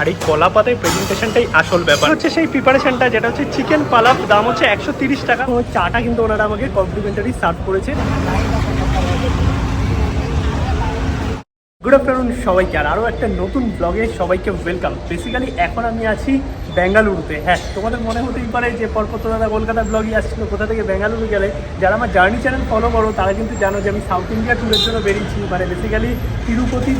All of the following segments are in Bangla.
আর এই কলা পাতায় প্রেজেন্টেশনটাই আসল ব্যাপার। হচ্ছে সেই প্রিপারেশনটা যেটা হচ্ছে চিকেন পালাপ, দাম হচ্ছে 130 টাকা। চাটা কিন্তু ওনারা আমাকে কমপ্লিমেন্টারি সার্ভ করেছে। গুড আফটারনুন সবাইকে, আর আরও একটা নতুন ব্লগে সবাইকে ওয়েলকাম। বেসিক্যালি এখন আমি আছি বেঙ্গালুরুতে। হ্যাঁ, তোমাদের মনে হতেই পারে যে পরপত্র দাদা কলকাতা ব্লগই আসছিল, কোথা থেকে বেঙ্গালুরু গেলে। যারা আমার জার্নি চ্যানেল ফলো করো তারা কিন্তু জানো যে আমি সাউথ ইন্ডিয়া ট্যুরের জন্য বেরিয়েছি। মানে বেসিক্যালি তিরুপতি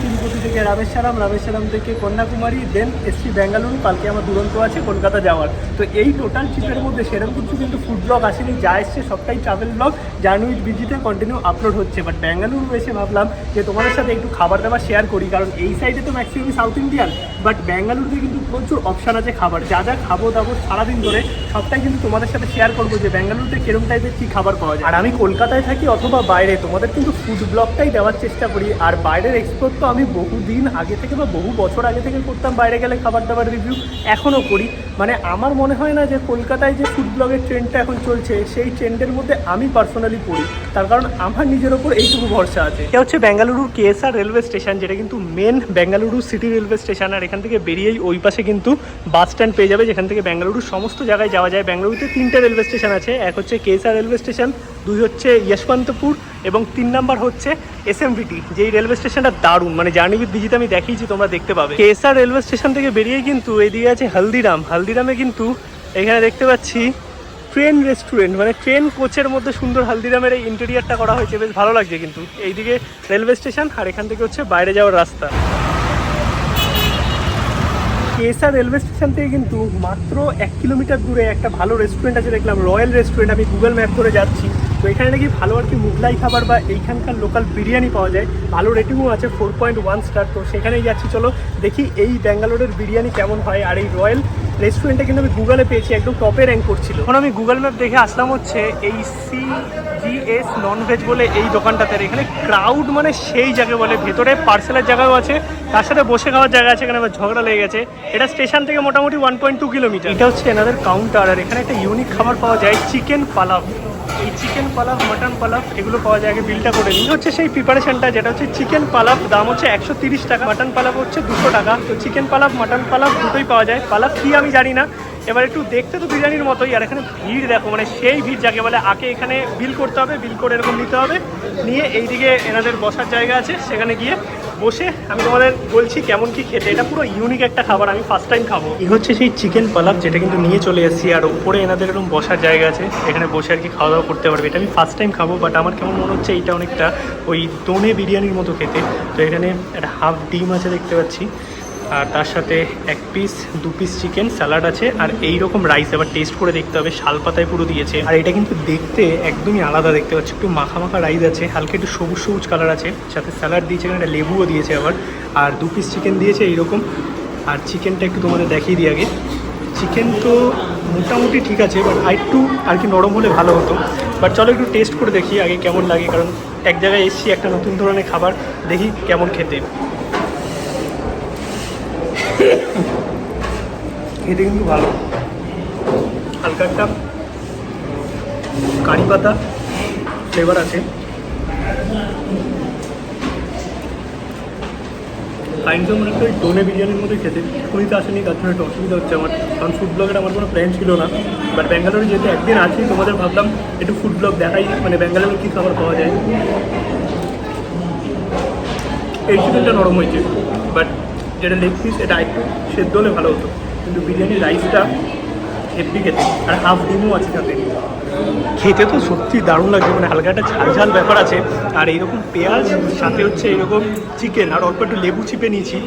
থেকে রামেশ্বরম থেকে কন্যাকুমারী, দেন এসছি বেঙ্গালুরু। কালকে আমার দুরন্ত আছে কলকাতা যাওয়ার। তো এই টোটাল ট্রিপের মধ্যে সেরকম কিন্তু ফুড ব্লগ আসেনি, যা এসছে সবটাই ট্রাভেল ব্লগ। জার্নি উইথ বিজিতে কন্টিনিউ আপলোড হচ্ছে। বাট বেঙ্গালুরু এসে ভাবলাম যে তোমাদের সাথে একটু খাবার দাবার শেয়ার করি, কারণ এই সাইডে তো ম্যাক্সিমাম সাউথ ইন্ডিয়ান, বাট বেঙ্গালুরুতে কিন্তু প্রচুর অপশান আছে খাবার। যা যা খাবো দাবো সারাদিন ধরে সবটাই কিন্তু তোমাদের সাথে শেয়ার করবো যে বেঙ্গালুরুতে কিরকম টাইপের কী খাবার পাওয়া যায়। আর আমি কলকাতায় থাকি অথবা বাইরে, তোমাদের কিন্তু ফুড ব্লগটাই দেওয়ার চেষ্টা করি। আর বাইরের এক্সপ্লোর তো আমি বহুদিন আগে থেকে বা বহু বছর আগে থেকে করতাম, বাইরে গেলে খাবার দাবার রিভিউ এখনও করি। মানে আমার মনে হয় না যে কলকাতায় যে ফুড ব্লগের ট্রেন্ডটা এখন চলছে সেই ট্রেন্ডের মধ্যে আমি পার্সোনালি পড়ি, তার কারণ আমার নিজের ওপর এইটুকু ভরসা আছে। এটা হচ্ছে বেঙ্গালুরুর কেএসআর রেলওয়ে স্টেশন, যেটা কিন্তু main Bengaluru city railway station. আর এখান থেকে বেরিয়েই ওই পাশে কিন্তু বাস স্ট্যান্ড পেয়ে যাবে, যেখান থেকে বেঙ্গালুরুর সমস্ত জায়গায় যাওয়া যায়। বেঙ্গালুরুতে 3টে রেলওয়ে স্টেশন আছে, এক হচ্ছে কেএসআর রেলওয়ে স্টেশন, 2 হচ্ছে যশবন্তপুর এবং 3 নাম্বার হচ্ছে এসএমভিটি। যেই রেলওয়ে স্টেশনটা দারুণ, মানে জার্নি উইথ বিজিতে আমি দেখিয়েছি, তোমরা দেখতে পাবে। কেএসআর রেলওয়ে স্টেশন থেকে বেরিয়েই কিন্তু এদিকে আছে হালদিরামে কিন্তু এখানে দেখতে পাচ্ছি ট্রেন রেস্টুরেন্ট, মানে ট্রেন কোচের মধ্যে সুন্দর হালদিরামের এই ইন্টেরিয়ারটা করা হয়েছে, বেশ ভালো লাগছে। কিন্তু এইদিকে রেলওয়ে স্টেশন আর এখান থেকে হচ্ছে বাইরে যাওয়ার রাস্তা। কেএসআর রেলওয়ে স্টেশন থেকে কিন্তু মাত্র 1 কিলোমিটার দূরে একটা ভালো রেস্টুরেন্ট আছে, দেখলাম রয়্যাল রেস্টুরেন্ট। আমি গুগল ম্যাপ ধরে যাচ্ছি, তো এখানে নাকি ভালো আর কি মুঘলাই খাবার বা এইখানকার লোকাল বিরিয়ানি পাওয়া যায়। ভালো রেটিংও আছে, 4.1 স্টার। তো সেখানেই যাচ্ছি, চলো দেখি এই ব্যাঙ্গালোরের বিরিয়ানি কেমন হয়। আর এই রয়্যাল রেস্টুরেন্টটা কিন্তু আমি গুগলে পেয়েছি, একদম টপে র্যাঙ্ক করছিল। এখন আমি গুগল ম্যাপ দেখে আসলাম হচ্ছে এই CGS ননভেজ বলে এই দোকানটাতে। এখানে ক্রাউড মানে সেই জায়গায় বলে, ভেতরে পার্সেলের জায়গাও আছে, তার সাথে বসে খাওয়ার জায়গা আছে। এখানে আবার ঝগড়া লেগে গেছে। এটা স্টেশন থেকে মোটামুটি 1.2 কিলোমিটার। এটা হচ্ছে এনাদের কাউন্টার। আর এখানে একটা ইউনিক খাবার পাওয়া যায়, চিকেন পালাভ। এই চিকেন পালাভ, মাটন পালাভ এগুলো পাওয়া যায়। আগে বিলটা করে নিই। হচ্ছে সেই প্রিপারেশনটা যেটা হচ্ছে চিকেন পালাভ, দাম হচ্ছে 130 টাকা, মাটন পালাভ হচ্ছে 200 টাকা। তো চিকেন পালাভ মাটন পালাভ দুটোই পাওয়া যায়। পালাভ কি আমি জানি না, এবার একটু দেখতে তো বিরিয়ানির মতোই। আর এখানে ভিড় দেখো, মানে সেই ভিড় যাকে বলে। আগে এখানে বিল করতে হবে, বিল করে এরকম নিতে হবে, নিয়ে এইদিকে এনাদের বসার জায়গা আছে, সেখানে গিয়ে বসে আমি তোমাদের বলছি কেমন কি খেতে। এটা পুরো ইউনিক একটা খাবার, আমি ফার্স্ট টাইম খাবো। এই হচ্ছে সেই চিকেন পালাভ, যেটা কিন্তু নিয়ে চলে এসেছি। আর উপরে এনাদের এরকম বসার জায়গা আছে, এখানে বসে আর কি খাওয়া দাওয়া করতে পারবে। এটা আমি ফার্স্ট টাইম খাবো, বাট আমার কেমন মনে হচ্ছে এইটা অনেকটা ওই দোনে বিরিয়ানির মতো খেতে। তো এখানে একটা হাফ ডিম আছে দেখতে পাচ্ছি, আর তার সাথে 1 পিস 2 পিস চিকেন, স্যালাড আছে, আর এইরকম রাইস। আবার টেস্ট করে দেখতে হবে, শাল পাতায় পুরো দিয়েছে। আর এটা কিন্তু দেখতে একদমই আলাদা দেখতে পাচ্ছি, একটু মাখা মাখা রাইস আছে, হালকা একটু সবুজ কালার আছে, সাথে স্যালাড দিয়েছে, এখানে একটা লেবুও দিয়েছে আবার। আর 2 পিস চিকেন দিয়েছে এইরকম। আর চিকেনটা একটু তোমাদের দেখিয়ে দিই আগে। চিকেন তো মোটামুটি ঠিক আছে, বাট একটু আর কি নরম হলে ভালো হতো। বাট চলো একটু টেস্ট করে দেখি আগে কেমন লাগে, কারণ এক জায়গায় এসছি একটা নতুন ধরনের খাবার, দেখি কেমন খেতে। খেতে কিন্তু ভালো, হালকা একটা কারি পাতা ফ্লেভার আছে। কাইন্ডস মানে একটা ডোনে বিরিয়ানির মধ্যে খেতে। শুনিতে আসেনি, তার জন্য একটু অসুবিধা হচ্ছে আমার, কারণ ফুড ব্লগের আমার কোনো প্ল্যান ছিল না। বাট ব্যাঙ্গালোরে যেহেতু একদিন আছি, তোমাদের ভাবলাম একটু ফুড ব্লগ দেখাই, মানে ব্যাঙ্গালোরে কী খাবার পাওয়া যায়। এই চিকেনটা নরম হয়েছে, বাট যেটা লেগ পিস এটা একটু সেদ্ধ হলে ভালো হতো। কিন্তু বিরিয়ানির রাইসটা হেভি খেতে, আর হাফ ডিমও আছে সাথে। খেতে তো সত্যি দারুণ লাগছে, মানে হালকা একটা ঝাল ব্যাপার আছে। আর এইরকম পেঁয়াজ, সাথে হচ্ছে এইরকম চিকেন, আর অল্প একটু লেবু চিপে নিয়েছি।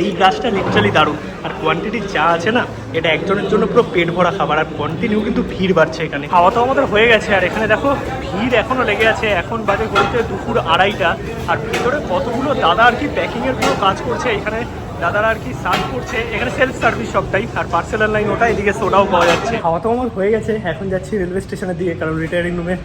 এই গ্লাসটা লিটারালি দারুণ। আর কোয়ান্টিটি যা আছে না, এটা একজনের জন্য পুরো পেট ভরা খাবার। আর কন্টিনিউ কিন্তু ভিড় বাড়ছে এখানে। খাওয়া তো আমাদের হয়ে গেছে, আর এখানে দেখো ভিড় এখনও লেগে আছে। এখন বাজে ঘুরতে দুপুর 2:30। আর ভেতরে কতগুলো দাদা আর কি প্যাকিংয়ের পুরো কাজ করছে। এখানে দাদারা আর কি সার্ভ করছে, এখানে সেলফ সার্ভিস সবটাই। আর পার্সেলার লাইন ওটা, এদিকে সোডাও পাওয়া যাচ্ছে। খাওয়া তো আমার হয়ে গেছে, এখন যাচ্ছি রেলওয়ে স্টেশনের দিকে, কারণ রিটায়ারিং রুমে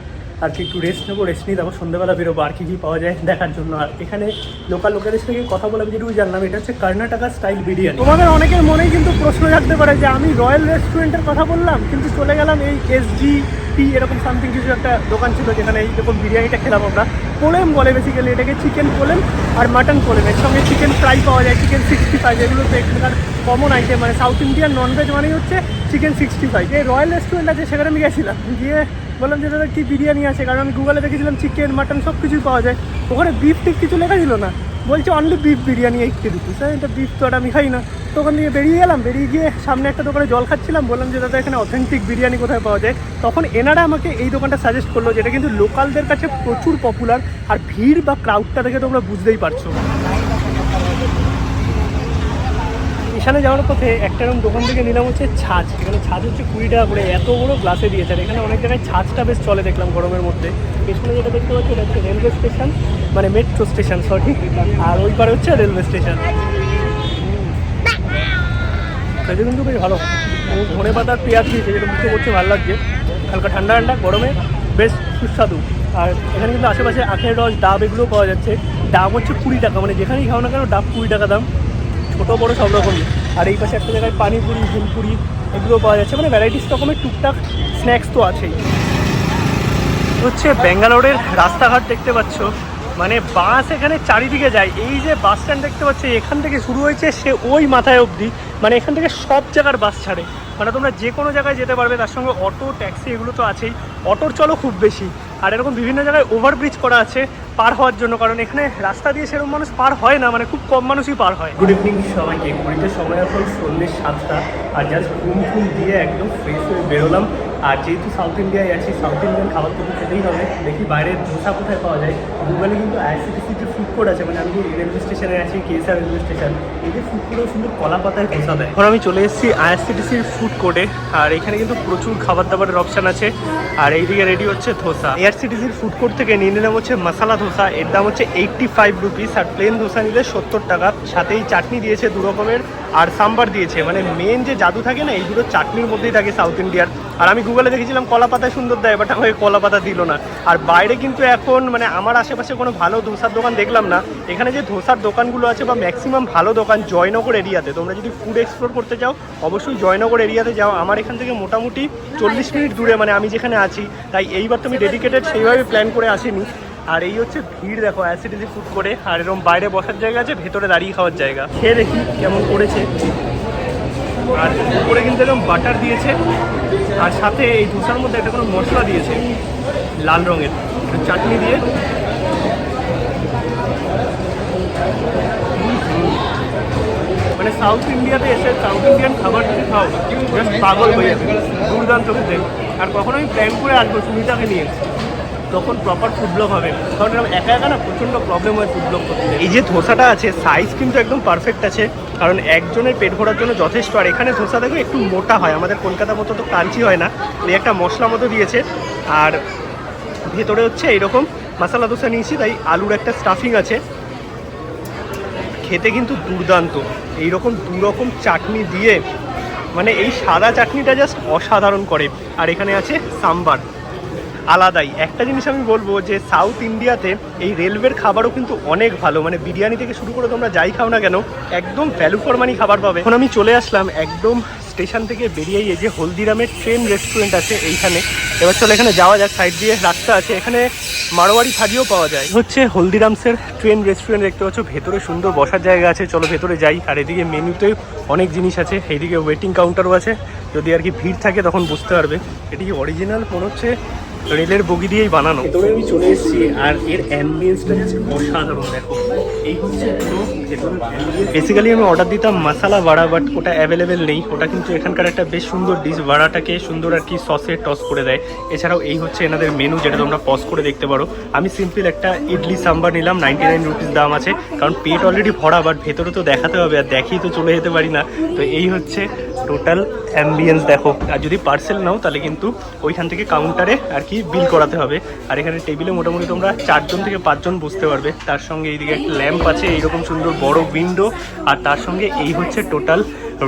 আর কি একটু রেস্ট নেবো। রেস্ট নিয়ে তারপর সন্ধ্যাবেলা বেরোবো আর কি পাওয়া যায় দেখার জন্য। আর এখানে লোকাল লোকেদের সাথে কথা বলে আমি যেটুকু জানলাম, এটা হচ্ছে কর্ণাটকা স্টাইল বিরিয়ানি। তোমাদের অনেকের মনেই কিন্তু প্রশ্ন থাকতে পারে যে আমি রয়্যাল রেস্টুরেন্টের কথা বললাম, কিন্তু চলে গেলাম এই SG এপি এরকম সামথিং কিছু একটা দোকান ছিল যেখানে এইরকম বিরিয়ানিটা খেলাম আমরা। পোলেম বলে বেসিক্যালি এটাকে, চিকেন পোলেম আর মাটন পোলেম, এর সঙ্গে চিকেন ফ্রাই পাওয়া যায়, চিকেন 65, এগুলো তো এখানকার কমন আইটেম। মানে সাউথ ইন্ডিয়ান ননভেজ মানেই হচ্ছে চিকেন 65। এই রয়্যাল রেস্টুরেন্ট আছে সেখানে আমি গেছিলাম, গিয়ে বললাম যে দাদা কী বিরিয়ানি আছে, কারণ আমি গুগলে দেখেছিলাম চিকেন মাটন সব কিছুই পাওয়া যায়, ওখানে বিফ টিফ কিছু লেখা ছিল না, বলছে অনলি বিফ বিরিয়ানি 80 রুপিস। এটা বিফ তো আর আমি খাই না। তো ওখান থেকে বেরিয়ে গেলাম, বেরিয়ে গিয়ে সামনে একটা দোকানে জল খাচ্ছিলাম, বললাম যে দাদা এখানে অথেন্টিক বিরিয়ানি কোথায় পাওয়া যায়। তখন এনারা আমাকে এই দোকানটা সাজেস্ট করলো, যেটা কিন্তু লোকালদের কাছে প্রচুর পপুলার, আর ভিড় বা ক্রাউডটা দেখে তোমরা বুঝতেই পারছো। এখানে যাওয়ার পথে একটা এরকম দোকান থেকে নিলাম হচ্ছে ছাঁচ। এখানে ছাঁচ হচ্ছে 20 টাকা করে, এত বড় গ্লাসে দিয়েছে। আর এখানে অনেক জায়গায় ছাঁচটা বেশ চলে দেখলাম গরমের মধ্যে। পেছনে যেটা দেখতে পাচ্ছি এটা হচ্ছে রেলওয়ে স্টেশন, মানে মেট্রো স্টেশন সরি, আর ওই পারে হচ্ছে রেলওয়ে স্টেশন। সেটা কিন্তু বেশ ভালো, ধনে পাতার পেঁয়াজ দিয়েছে, যেটা মুখে করছে ভালো লাগছে, হালকা ঠান্ডা ঠান্ডা গরমে বেশ সুস্বাদু। আর এখানে কিন্তু আশেপাশে আখের রস, ডাব এগুলোও পাওয়া যাচ্ছে। ডাব হচ্ছে 20 টাকা, মানে যেখানেই খাও না কেন ডাব 20 টাকা দাম, ছোটো বড়ো সব রকমই। আর এই পাশে একটা জায়গায় পানিপুরি, ভুলপুরি এগুলো পাওয়া যাচ্ছে, মানে ভ্যারাইটিস রকমের টুকটাক স্ন্যাক্স তো আছেই। হচ্ছে ব্যাঙ্গালোরের রাস্তাঘাট দেখতে পাচ্ছ, মানে বাস এখানে চারিদিকে যায়। এই যে বাস স্ট্যান্ড দেখতে পাচ্ছি, এখান থেকে শুরু হয়েছে সে ওই মাথায় অবধি, মানে এখান থেকে সব জায়গার বাস ছাড়ে, মানে তোমরা যে কোনো জায়গায় যেতে পারবে। তার সঙ্গে অটো, ট্যাক্সি এগুলো তো আছেই, অটোর চলো খুব বেশি। আর এরকম বিভিন্ন জায়গায় ওভারব্রিজ করা আছে পার হওয়ার জন্য, কারণ এখানে রাস্তা দিয়ে সেরকম মানুষ পার হয় না, মানে খুব কম মানুষই পার হয়। গুড ইভিনিং সবাইকে। ঘুরিতে সময় এখন সন্ধ্যে 7টা, আর জাস্ট ঘুম দিয়ে একদম ফ্রেশ হয়ে বেরোলাম। আর যেহেতু সাউথ ইন্ডিয়ায় আছি, সাউথ ইন্ডিয়ান খাবার তো খেতেই হবে। দেখি বাইরের ধোসা কোথায় পাওয়া যায়। গুগলে কিন্তু আইআরসিটিসি যে ফুড কোর্ট আছে, মানে আমি যে রেলওয়ে স্টেশনে আছি, কেএসআর রেলওয়ে স্টেশন, এই যে ফুড কোর্টেও সুন্দর কলা পাতায় ধোসা দেয়। এখন আমি চলে এসেছি আইআরসিটিসির ফুড কোর্টে, আর এখানে কিন্তু প্রচুর খাবার দাবারের অপশান আছে। আর এইদিকে রেডি হচ্ছে ধোসা। এআরসিটিসির ফুড কোর্ট থেকে নিয়ে নিলাম হচ্ছে মশালা ধোসা, এর দাম হচ্ছে 85 রুপিস, আর প্লেন ধোসা নিলে 70 টাকা। সাথেই চাটনি দিয়েছে 2 রকমের, আর সাম্বার দিয়েছে। মানে মেন যে জাদু থাকে না, এই দুটো চাটনির মধ্যেই থাকে সাউথ ইন্ডিয়ার। আর আমি গুগলে দেখেছিলাম কলা পাতায় সুন্দর দেয়, বাট আমাকে কলা পাতা দিল না। আর বাইরে কিন্তু এখন মানে আমার আশেপাশে কোনো ভালো ধোসার দোকান দেখলাম না। এখানে যে ধোসার দোকানগুলো আছে বা ম্যাক্সিমাম ভালো দোকান জয়নগর এরিয়াতে। তোমরা যদি ফুড এক্সপ্লোর করতে চাও অবশ্যই জয়নগর এরিয়াতে যাও। আমার এখান থেকে মোটামুটি 40 মিনিট দূরে, মানে আমি যেখানে আছি। তাই এইবার তুমি ডেডিকেটেড সেইভাবে প্ল্যান করে আসিনি। আর এই হচ্ছে ভিড় দেখো আইআরসিটিসি ফুড করে। আর এরকম বাইরে বসার জায়গা আছে, ভেতরে দাঁড়িয়ে খাওয়ার জায়গা। খেয়ে দেখি কেমন করেছে। আর উপরে কিন্তু এরকম বাটার দিয়েছে, আর সাথে এই ধোসার মধ্যে একটা কোনো মশলা দিয়েছে লাল রঙের, চাটনি দিয়ে। মানে সাউথ ইন্ডিয়াতে এসে সাউথ ইন্ডিয়ান খাবার যদি খাও জাস্ট পাগল হয়ে যাবে, দুর্দান্ত খেতে। আর কখনো আমি প্ল্যান করে আসবো সুমিতাকে নিয়ে, তখন প্রপার ফুড ব্লগ হবে, কারণ এরকম একা একা না প্রচণ্ড প্রবলেম হয় ফুড ব্লগ করতে। এই যে ধোসাটা আছে সাইজ কিন্তু একদম পারফেক্ট আছে, কারণ একজনের পেট ভরার জন্য যথেষ্ট। আর এখানে ধোসা দেখো একটু মোটা হয়, আমাদের কলকাতার মতো তো ক্রাঞ্চি হয় না। এই একটা মশলা মতো দিয়েছে, আর ভেতরে হচ্ছে এইরকম মশলা ধোসা নিয়েছি, তাই আলুর একটা স্টাফিং আছে। খেতে কিন্তু দুর্দান্ত, এইরকম 2 রকম চাটনি দিয়ে, মানে এই সাদা চাটনিটা জাস্ট অসাধারণ করে। আর এখানে আছে সাম্বার আলাদাই। একটা জিনিস আমি বলবো যে সাউথ ইন্ডিয়াতে এই রেলওয়ের খাবারও কিন্তু অনেক ভালো, মানে বিরিয়ানি থেকে শুরু করে তোমরা যাই খাও না কেন একদম ভ্যালু ফর মানি খাবার পাবে। এখন আমি চলে আসলাম একদম স্টেশন থেকে বেরিয়েই, এই যে হলদিরামের ট্রেন রেস্টুরেন্ট আছে এইখানে। এবার চলো এখানে যাওয়া যাক, সাইড দিয়ে রাস্তা আছে। এখানে মারোয়ারি ভাজিও পাওয়া যায়। হচ্ছে হলদিরামসের ট্রেন রেস্টুরেন্ট দেখতে পাচ্ছ, ভেতরে সুন্দর বসার জায়গা আছে, চলো ভেতরে যাই। আর এদিকে মেনুতে অনেক জিনিস আছে, এইদিকে ওয়েটিং কাউন্টারও আছে, যদি আর কি ভিড় থাকে তখন বুঝতে পারবে। এটি কি অরিজিনাল মনে হচ্ছে রেলের বগি দিয়েই বানানো। ভেতরে আমি চলে এসেছি, আর এর অ্যাম্বিয়েন্সটা জাস্ট অসাধারণ। দেখো এই হচ্ছে ভেতরের অ্যাম্বিয়েন্স। বেসিক্যালি আমি অর্ডার দিতাম মশালা বড়া, বাট ওটা অ্যাভেলেবেল নেই। ওটা কিন্তু এখানকার একটা বেশ সুন্দর ডিশ, বড়াটাকে সুন্দর আর কি সসে টস করে দেয়। এছাড়াও এই হচ্ছে এনাদের মেনু, যেটা তোমরা পজ করে দেখতে পারো। আমি সিম্পল একটা ইডলি সাম্বার নিলাম, 99 রুপিস দাম আছে, কারণ পেট অলরেডি ভরা, বাট ভেতরে তো দেখাতে হবে, আর দেখেই তো চলে যেতে পারি না। তো এই হচ্ছে টোটাল অ্যাম্বিয়েন্স দেখো। আর যদি পার্সেল নাও তাহলে কিন্তু ওইখান থেকে কাউন্টারে আর কি বিল করাতে হবে। আর এখানে টেবিলে মোটামুটি তোমরা 4 জন থেকে 5 জন বসতে পারবে। তার সঙ্গে এইদিকে একটা ল্যাম্প আছে, এইরকম সুন্দর বড় উইন্ডো, আর তার সঙ্গে এই হচ্ছে টোটাল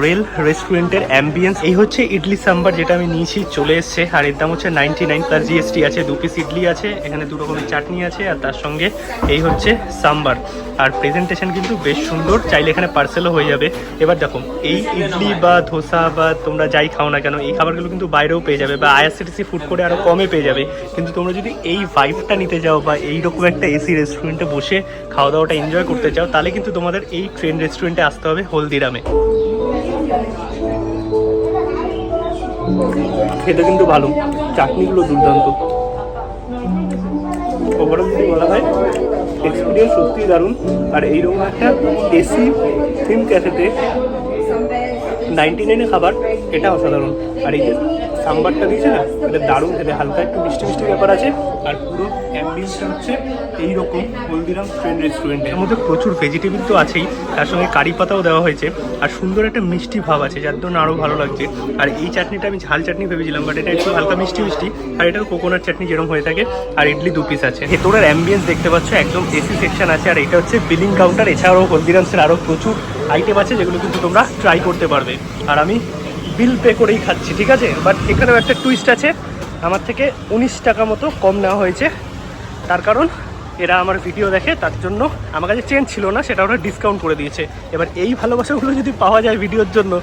রেল রেস্টুরেন্টের অ্যাম্বিয়েন্স। এই হচ্ছে ইডলি সাম্বার যেটা আমি নিয়েছি, চলে এসছে। আর এর দাম হচ্ছে 99 প্লাস জিএসটি আছে। 2 পিস ইডলি আছে, এখানে 2 রকমের চাটনি আছে, আর তার সঙ্গে এই হচ্ছে সাম্বার। আর প্রেজেন্টেশন কিন্তু বেশ সুন্দর, চাইলে এখানে পার্সেলও হয়ে যাবে। এবার দেখো, এই ইডলি বা ধোসা বা তোমরা যাই খাও না কেন, এই খাবারগুলো কিন্তু বাইরেও পেয়ে যাবে বা আইআরসিটিসি ফুড কোর্টে আরও কমে পেয়ে যাবে। কিন্তু তোমরা যদি এই ভাইবটা নিতে যাও বা এইরকম একটা এসি রেস্টুরেন্টে বসে খাওয়া দাওয়াটা এনজয় করতে চাও, তাহলে কিন্তু তোমাদের এই ট্রেন রেস্টুরেন্টে আসতে হবে হলদিরামে। খেতে কিন্তু ভালো, চাটনিগুলো দুর্দান্ত। ওভারঅল যদি বলা হয়, এক্সপিরিয়েন্স সত্যিই দারুণ। আর এইরকম একটা এসি থিম ক্যাফেতে 99-এ খাবার, এটা অসাধারণ। আর এই যে সাম্বারটা দিয়েছে না, এটা দারুণ খেতে, হালকা একটু মিষ্টি মিষ্টি ব্যাপার আছে। আর পুরো অ্যাম্বিয়েন্সটা হচ্ছে এইরকম হলদিরাম ট্রেন রেস্টুরেন্টের মধ্যে। প্রচুর ভেজিটেবল তো আছেই, তার সঙ্গে কারি পাতাও দেওয়া হয়েছে, আর সুন্দর একটা মিষ্টি ভাব আছে, যার জন্য আরও ভালো লাগছে। আর এই চাটনিটা আমি ঝাল চাটনি ভেবেছিলাম, বাট এটা একটু হালকা মিষ্টি মিষ্টি। আর এটার কোকোনাট চাটনি যেরকম হয়ে থাকে। আর ইডলি 2 পিস আছে। ভেতরের অ্যাম্বিয়েন্স দেখতে পাচ্ছ, একদম এসি সেকশন আছে। আর এটা হচ্ছে বিলিং কাউন্টার। এছাড়াও হলদিরামসের আরও প্রচুর আইটেম আছে যেগুলো কিন্তু তোমরা ট্রাই করতে পারবে। আর আমি বিল পে করেই খাচ্ছি, ঠিক আছে। বাট এখানেও একটা টুইস্ট আছে, আমার থেকে 19 টাকা মতো কম নেওয়া হয়েছে। তার কারণ এরা আমার ভিডিও দেখে, তার জন্য আমার কাছে চেঞ্জ ছিল না, সেটা ওরা ডিসকাউন্ট করে দিয়েছে। এবার এই ভালোবাসাগুলো যদি পাওয়া যায় ভিডিওর জন্য,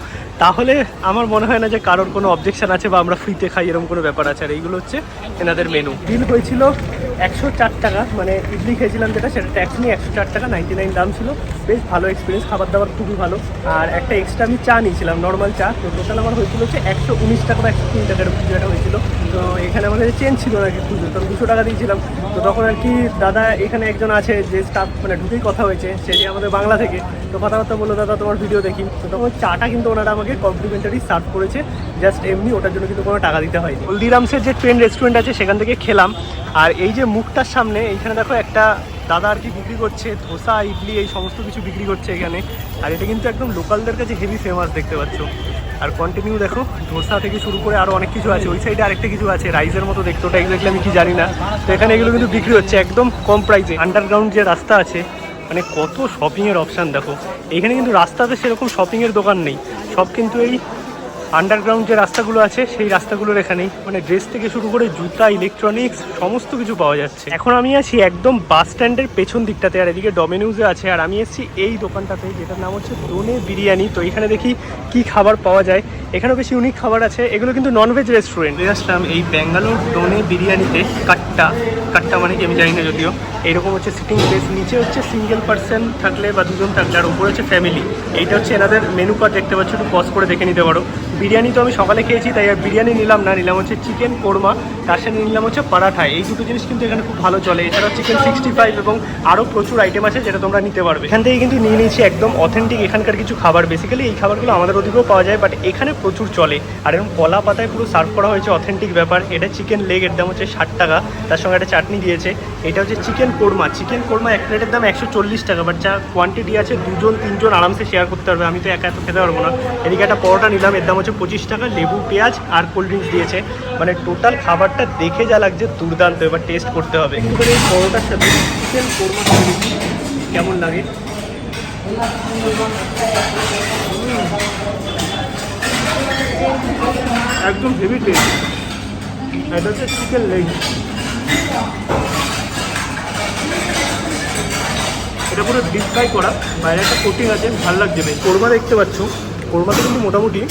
তাহলে আমার মনে হয় না যে কারোর কোনো অবজেকশন আছে বা আমরা ফ্রিতে খাই এরকম কোনো ব্যাপার আছে। আর এইগুলো হচ্ছে এনাদের মেনু। বিল হয়েছিল 104 টাকা, মানে ইডলি খেয়েছিলাম যেটা, সেটা ট্যাক্স নিয়ে 104 টাকা 99 দাম ছিল। বেশ ভালো এক্সপিরিয়েন্স, খাবার দাবার খুবই ভালো। আর একটা এক্সট্রা আমি চা নিয়েছিলাম, নর্মাল চা। তো টোটাল আমার হয়েছিল হচ্ছে 119 টাকা বা 103 টাকার যেটা হয়েছিল। তো এখানে আমাদের চেঞ্জ ছিল না কিছু, তো 200 টাকা দিয়েছিলাম। তো তখন আর কি দাদা এখানে একজন আছে যে স্টাফ, মানে ঢুকেই কথা হয়েছে, সে যে আমাদের বাংলা থেকে, তো কথাবার্তা বললো, দাদা তোমার ভিডিও দেখি। তো তখন চাটা কিন্তু ওনারা আমাকে কমপ্লিমেন্টারি সার্ভ করেছে, জাস্ট এমনি, ওটার জন্য কিন্তু কোনো টাকা দিতে হয়নি। হলদিরামসের যে ট্রেন রেস্টুরেন্ট আছে সেখান থেকে খেলাম। আর এই যে মুখটার সামনে এইখানে দেখো একটা দাদা আর কি বিক্রি করছে ধোসা, ইডলি, এই সমস্ত কিছু বিক্রি করছে এখানে। আর এটা কিন্তু একদম লোকালদের কাছে হেভি ফেমাস, দেখতে পাচ্ছ। আর কন্টিনিউ দেখো, ধোসা থেকে শুরু করে আরও অনেক কিছু আছে। ওই সাইডে আরেকটা কিছু আছে রাইসের মতো দেখতে, ওটা এক্স্যাক্টলি আমি কি জানি না। তো এখানে এগুলো কিন্তু বিক্রি হচ্ছে একদম কম প্রাইসে। আন্ডারগ্রাউন্ড যে রাস্তা আছে, মানে কত শপিংয়ের অপশান দেখো। এখানে কিন্তু রাস্তাতে সেরকম শপিংয়ের দোকান নেই, সব কিন্তু এই আন্ডারগ্রাউন্ড যে রাস্তাগুলো আছে সেই রাস্তাগুলোর এখানেই, মানে ড্রেস থেকে শুরু করে জুতা, ইলেকট্রনিক্স সমস্ত কিছু পাওয়া যাচ্ছে। এখন আমি আছি একদম বাস স্ট্যান্ডের পেছন দিকটাতে, আর এদিকে ডমিনোজে আছে। আর আমি এসেছি এই দোকানটাতে, যেটার নাম হচ্ছে দোনে বিরিয়ানি। তো এখানে দেখি কি খাবার পাওয়া যায়। এখানেও বেশি ইউনিক খাবার আছে, এগুলো কিন্তু ননভেজ রেস্টুরেন্ট। আসলাম এই ব্যাঙ্গালোর দোনে বিরিয়ানিতে। কাট্টা মানে কি আমি জানি না, যদিও এইরকম হচ্ছে সিটিং প্লেস। নিচে হচ্ছে সিঙ্গেল পার্সন থাকলে বা দুজন থাকলে, আর উপরে হচ্ছে ফ্যামিলি। এইটা হচ্ছে এনাদের মেনু কার্ড, দেখতে পাচ্ছ, একটু পজ করে দেখে নিতে পারো। বিরিয়ানি তো আমি সকালে খেয়েছি, তাই আর বিরিয়ানি নিলাম না, নিলাম হচ্ছে চিকেন কোরমা, তার সাথে নিলাম হচ্ছে পরাঠা। এই দুটো জিনিস কিন্তু এখানে খুব ভালো চলে। এছাড়াও চিকেন 65 এবং আরও প্রচুর আইটেম আছে যেটা তোমরা নিতে পারবে। এখান থেকে কিন্তু নিয়ে নিয়েছি একদম অথেন্টিক এখানকার কিছু খাবার। বেসিক্যালি এই খাবারগুলো আমাদের ওদিকেও পাওয়া যায়, বাট এখানে প্রচুর চলে। আর এরকম কলা পাতায় পুরো সার্ভ করা হয়েছে, অথেন্টিক ব্যাপার। এটা চিকেন লেগ, এর দাম হচ্ছে 60 টাকা, তার সঙ্গে একটা চাটনি দিয়েছে। এটা হচ্ছে চিকেন কোরমা। চিকেন কোরমা এক প্লেটের দাম 140 টাকা, বাট যা কোয়ান্টিটি আছে 2-3 জন আরামসে শেয়ার করতে পারবে। আমি তো একা এত খেতে পারবো না। এদিকে একটা পরোটা নিলাম, এর দাম হচ্ছে 25 টাকা, লেবু, পেঁয়াজ আর কোল্ড ড্রিঙ্কস দিয়েছে। মানে টোটাল খাবারটা দেখে যা লাগছে দুর্দান্ত, এবার টেস্ট করতে হবে। কিন্তু এই পরোটার সাথে চিকেন কোরমা কেমন লাগে, একদম হেভি টেস্ট। এটা হচ্ছে চিকেন লেগ, এটা পুরো ডিপ ফ্রাই করা, বাইরে একটা কোটিং আছে, ভালো লাগছে বেশ। কোরমা দেখতে পাচ্ছ, কোরমাতে কিন্তু মোটামুটি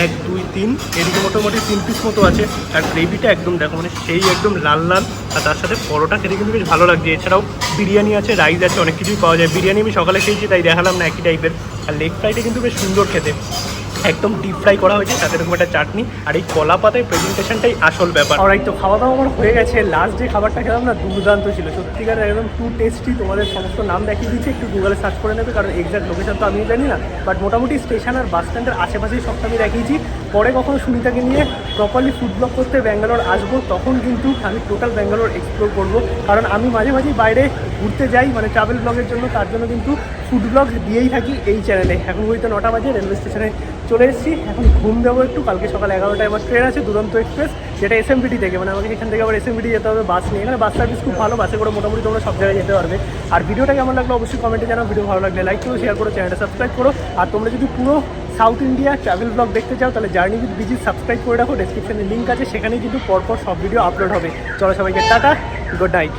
1, 2, 3, এদিকে মোটামুটি 3 পিস মতো আছে। আর গ্রেভিটা একদম দেখো, মানে সেই একদম লাল লাল। আর তার সাথে পরোটা খেতে কিন্তু বেশ ভালো লাগছে। এছাড়াও বিরিয়ানি আছে, রাইস আছে, অনেক কিছুই পাওয়া যায়। বিরিয়ানি আমি সকালে খেয়েছি, তাই দেখালাম না, একই টাইপের। আর লেগ ফ্রাইটা কিন্তু বেশ সুন্দর খেতে, একদম ডিপ ফ্রাই করা হয়েছে, তাতে এরকম একটা চাটনি। আর এই কলা পাতায় প্রেজেন্টেশনটাই আসল ব্যাপার। আর তো খাওয়া দাওয়া আমার হয়ে গেছে। লাস্ট যে খাবারটা খেলাম না, দুর্দান্ত ছিল সত্যিকার, একদম টু টেস্টি। তোমাদের সমস্ত নাম দেখিয়ে দিচ্ছি, একটু গুগলে সার্চ করে নেবে, কারণ এক্সাক্ট লোকেশন তো আমিও জানি না। বাট মোটামুটি স্টেশন আর বাস স্ট্যান্ডের আশেপাশেই সবটা আমি দেখিয়েছি। পরে কখনো সুনিতাকে নিয়ে প্রপারলি ফুড ব্লগ করতে ব্যাঙ্গালোর আসবো, তখন কিন্তু আমি টোটাল ব্যাঙ্গালোর এক্সপ্লোর করবো। কারণ আমি মাঝে মাঝেই বাইরে ঘুরতে যাই, মানে ট্রাভেল ব্লগের জন্য, তার জন্য কিন্তু ফুড ব্লগ দিয়েই থাকি এই চ্যানেলে। এখন হয়তো 9টা বাজে, রেলওয়ে স্টেশনে চলে এসেছি। এখন ঘুম দেবো একটু। কালকে সকাল 11টায় আমার ট্রেন আছে দুরন্ত এক্সপ্রেস, যেটা এসএমবিটি থেকে, মানে আমাকে এখান থেকে আবার এসএমবিটি যেতে হবে বাস নিয়ে। এখানে বাস সার্ভিস খুব ভালো, বাসে করে মোটামুটি তোমরা সব জায়গায় যেতে পারবে। আর ভিডিওটা কেমন লাগলো অবশ্যই কমেন্টে জানাও। ভিডিও ভালো লাগলে লাইক করো, শেয়ার করো, চ্যানেলটা সাবস্ক্রাইব করো। আর তোমরা যদি পুরো সাউথ ইন্ডিয়া ট্রাভেল ব্লগ দেখতে চাও তাহলে জার্নি উইথ বিজি সাবস্ক্রাইব করে রাখো, ডেসক্রিপশনে লিঙ্ক আছে, সেখানেই কিন্তু পরপর সব ভিডিও আপলোড হবে। চলো সবাইকে টাটা, গুড নাইট।